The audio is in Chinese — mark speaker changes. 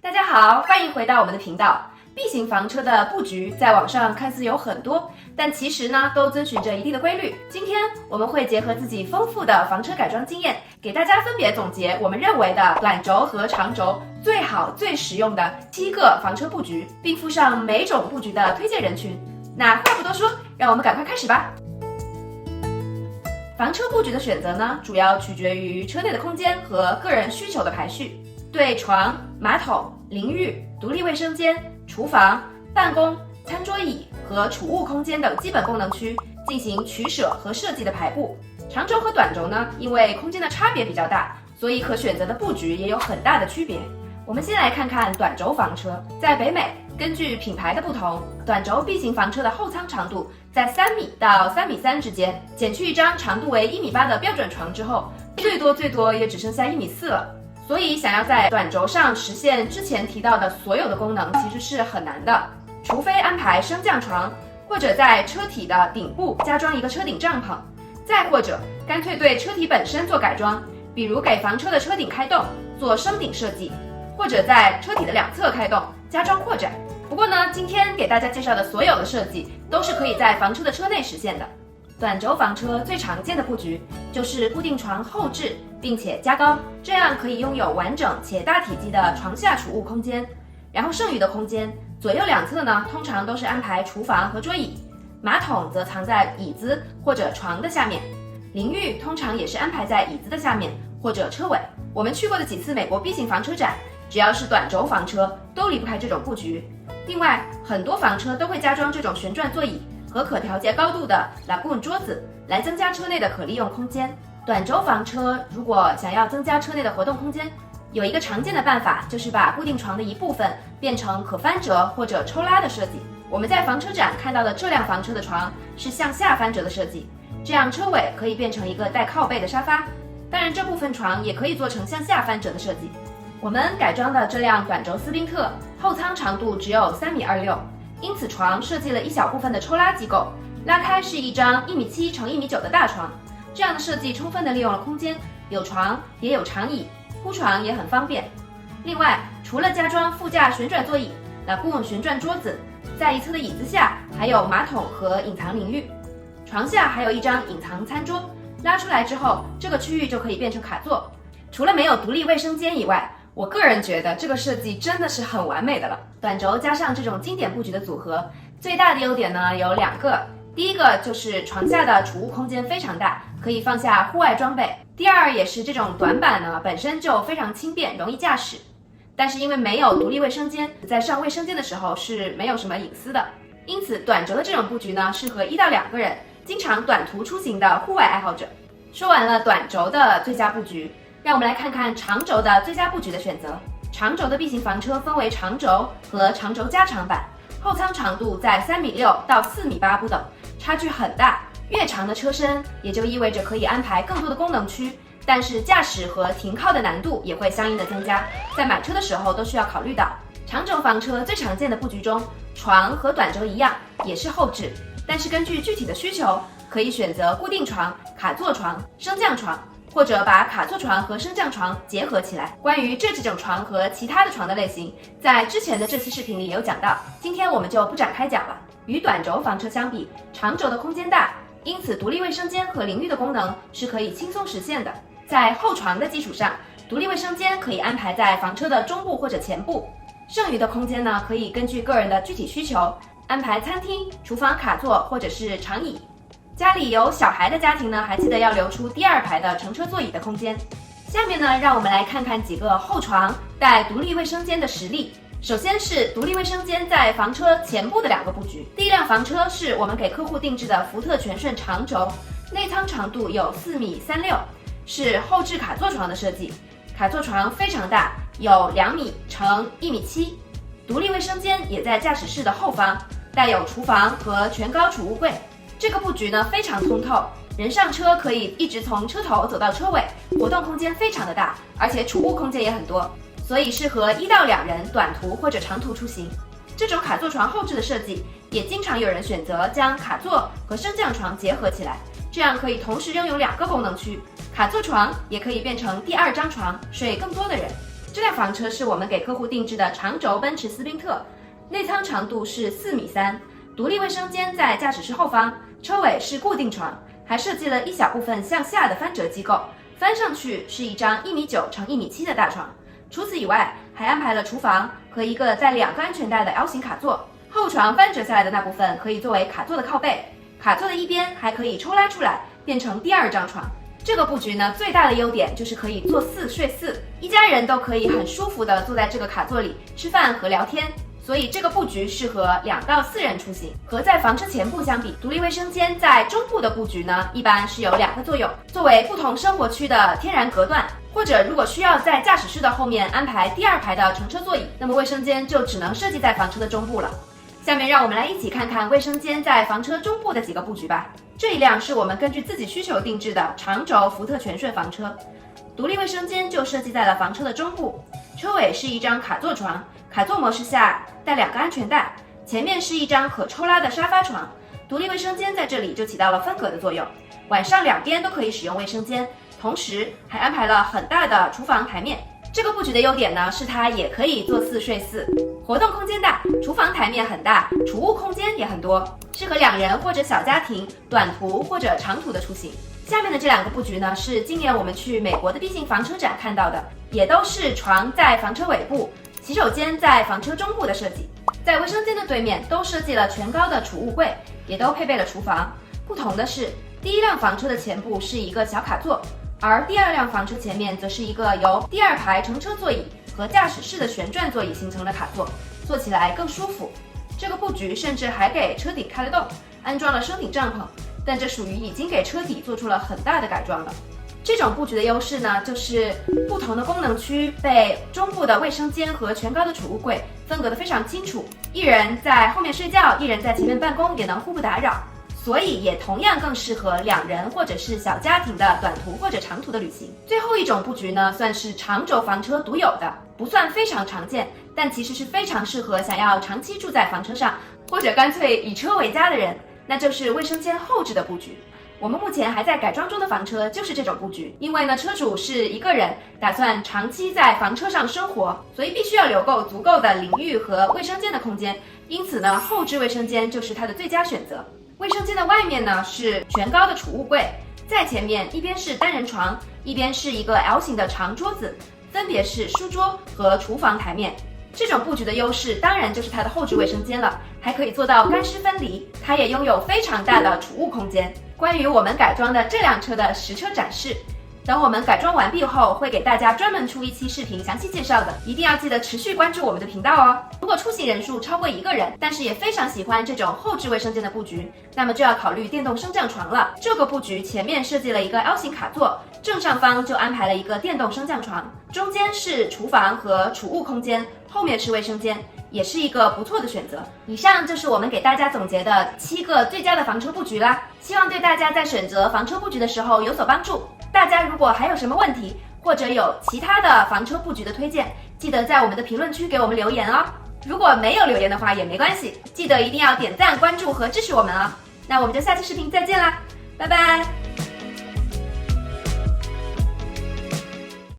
Speaker 1: 大家好，欢迎回到我们的频道。B 型房车的布局在网上看似有很多，但其实呢都遵循着一定的规律。今天我们会结合自己丰富的房车改装经验，给大家分别总结我们认为的短轴和长轴最好最实用的7个房车布局，并附上每种布局的推荐人群。那话不多说，让我们赶快开始吧。房车布局的选择呢，主要取决于车内的空间和个人需求的排序，对床、马桶、淋浴、独立卫生间、厨房、办公、餐桌椅和储物空间等基本功能区进行取舍和设计的排布。长轴和短轴呢，因为空间的差别比较大，所以可选择的布局也有很大的区别。我们先来看看短轴房车。在北美，根据品牌的不同，短轴 B 型房车的后舱长度在3米到3.3米之间，减去一张长度为1.8米的标准床之后，最多也只剩下1.4米了。所以想要在短轴上实现之前提到的所有的功能，其实是很难的，除非安排升降床，或者在车体的顶部加装一个车顶帐篷，再或者干脆对车体本身做改装，比如给房车的车顶开洞做升顶设计，或者在车体的两侧开洞加装扩展。不过呢，今天给大家介绍的所有的设计都是可以在房车的车内实现的。短轴房车最常见的布局就是固定床后置并且加高，这样可以拥有完整且大体积的床下储物空间。然后剩余的空间左右两侧呢，通常都是安排厨房和桌椅，马桶则藏在椅子或者床的下面，淋浴通常也是安排在椅子的下面或者车尾。我们去过的几次美国 B 型房车展，只要是短轴房车都离不开这种布局。另外，很多房车都会加装这种旋转座椅和可调节高度的 Lagoon 桌子，来增加车内的可利用空间。短轴房车如果想要增加车内的活动空间，有一个常见的办法，就是把固定床的一部分变成可翻折或者抽拉的设计。我们在房车展看到的这辆房车的床是向下翻折的设计，这样车尾可以变成一个带靠背的沙发。当然，这部分床也可以做成向下翻折的设计。我们改装的这辆短轴斯宾特后舱长度只有3.26米，因此床设计了一小部分的抽拉机构，拉开是一张1.7米乘1.9米的大床。这样的设计充分地利用了空间，有床也有长椅，铺床也很方便。另外，除了加装副驾旋转座椅、Lagoon 旋转桌子，在一侧的椅子下还有马桶和隐藏淋浴，床下还有一张隐藏餐桌，拉出来之后，这个区域就可以变成卡座。除了没有独立卫生间以外，我个人觉得这个设计真的是很完美的了。短轴加上这种经典布局的组合，最大的优点呢有2个。第一个就是床下的储物空间非常大，可以放下户外装备。第二，也是这种短板呢本身就非常轻便，容易驾驶。但是因为没有独立卫生间，在上卫生间的时候是没有什么隐私的，因此短轴的这种布局呢，适合1到2个人经常短途出行的户外爱好者。说完了短轴的最佳布局，让我们来看看长轴的最佳布局的选择。长轴的 B 型房车分为长轴和长轴加长版，后舱长度在3.6米到4.8米不等，差距很大。越长的车身也就意味着可以安排更多的功能区，但是驾驶和停靠的难度也会相应的增加，在买车的时候都需要考虑到。长轴房车最常见的布局中，床和短轴一样也是后置，但是根据具体的需求，可以选择固定床、卡座床、升降床，或者把卡座床和升降床结合起来。关于这几种床和其他的床的类型，在之前的这期视频里也有讲到，今天我们就不展开讲了。与短轴房车相比，长轴的空间大，因此独立卫生间和淋浴的功能是可以轻松实现的。在后床的基础上，独立卫生间可以安排在房车的中部或者前部，剩余的空间呢，可以根据个人的具体需求安排餐厅、厨房卡座或者是长椅。家里有小孩的家庭呢，还记得要留出第2排的乘车座椅的空间。下面呢，让我们来看看几个后床带独立卫生间的实例。首先是独立卫生间在房车前部的2个布局。第一辆房车是我们给客户定制的福特全顺长轴，内舱长度有4.36米，是后置卡座床的设计。卡座床非常大，有2米乘1.7米，独立卫生间也在驾驶室的后方，带有厨房和全高储物柜。这个布局呢非常通透，人上车可以一直从车头走到车尾，活动空间非常的大，而且储物空间也很多，所以适合1到2人短途或者长途出行。这种卡座床后置的设计，也经常有人选择将卡座和升降床结合起来，这样可以同时拥有2个功能区，卡座床也可以变成第2张床，睡更多的人。这辆房车是我们给客户定制的长轴奔驰斯宾特，内舱长度是4.3米，独立卫生间在驾驶室后方，车尾是固定床，还设计了一小部分向下的翻折机构，翻上去是一张1.9米乘1.7米的大床。除此以外，还安排了厨房和一个带2个安全带的 L 型卡座，后床翻折下来的那部分可以作为卡座的靠背，卡座的一边还可以抽拉出来变成第2张床。这个布局呢，最大的优点就是可以坐4睡4，一家人都可以很舒服的坐在这个卡座里吃饭和聊天。所以这个布局适合2到4人出行。和在房车前部相比，独立卫生间在中部的布局呢，一般是有2个作用，作为不同生活区的天然隔断，或者如果需要在驾驶室的后面安排第2排的乘车座椅，那么卫生间就只能设计在房车的中部了。下面让我们来一起看看卫生间在房车中部的几个布局吧。这一辆是我们根据自己需求定制的长轴福特全顺房车，独立卫生间就设计在了房车的中部，车尾是一张卡座床，卡座模式下带2个安全带，前面是一张可抽拉的沙发床，独立卫生间在这里就起到了分隔的作用，晚上2边都可以使用卫生间，同时还安排了很大的厨房台面。这个布局的优点呢，是它也可以坐4睡4，活动空间大，厨房台面很大，储物空间也很多，适合2人或者小家庭短途或者长途的出行。下面的这2个布局呢，是今年我们去美国的 B 型房车展看到的，也都是床在房车尾部，洗手间在房车中部的设计。在卫生间的对面都设计了全高的储物柜，也都配备了厨房。不同的是，第1辆房车的前部是一个小卡座，而第2辆房车前面则是一个由第2排乘车座椅和驾驶室的旋转座椅形成的卡座，坐起来更舒服。这个布局甚至还给车顶开了洞，安装了升顶帐篷，但这属于已经给车底做出了很大的改装了。这种布局的优势呢，就是不同的功能区被中部的卫生间和全高的储物柜分隔得非常清楚，一人在后面睡觉，一人在前面办公，也能互不打扰，所以也同样更适合2人或者是小家庭的短途或者长途的旅行。最后一种布局呢，算是长轴房车独有的，不算非常常见，但其实是非常适合想要长期住在房车上，或者干脆以车为家的人，那就是卫生间后置的布局。我们目前还在改装中的房车就是这种布局，因为呢车主是一个人，打算长期在房车上生活，所以必须要留够足够的淋浴和卫生间的空间，因此呢后置卫生间就是它的最佳选择。卫生间的外面呢是全高的储物柜，在前面一边是单人床，一边是一个 L 型的长桌子，分别是书桌和厨房台面。这种布局的优势当然就是它的后置卫生间了，还可以做到干湿分离，它也拥有非常大的储物空间。关于我们改装的这辆车的实车展示，等我们改装完毕后，会给大家专门出一期视频详细介绍的，一定要记得持续关注我们的频道哦。如果出行人数超过1个人，但是也非常喜欢这种后置卫生间的布局，那么就要考虑电动升降床了。这个布局前面设计了一个 L 型卡座，正上方就安排了一个电动升降床，中间是厨房和储物空间，后面是卫生间，也是一个不错的选择。以上就是我们给大家总结的7个最佳的房车布局啦，希望对大家在选择房车布局的时候有所帮助。大家如果还有什么问题，或者有其他的房车布局的推荐，记得在我们的评论区给我们留言哦。如果没有留言的话也没关系，记得一定要点赞、关注和支持我们哦。那我们就下期视频再见啦，拜拜。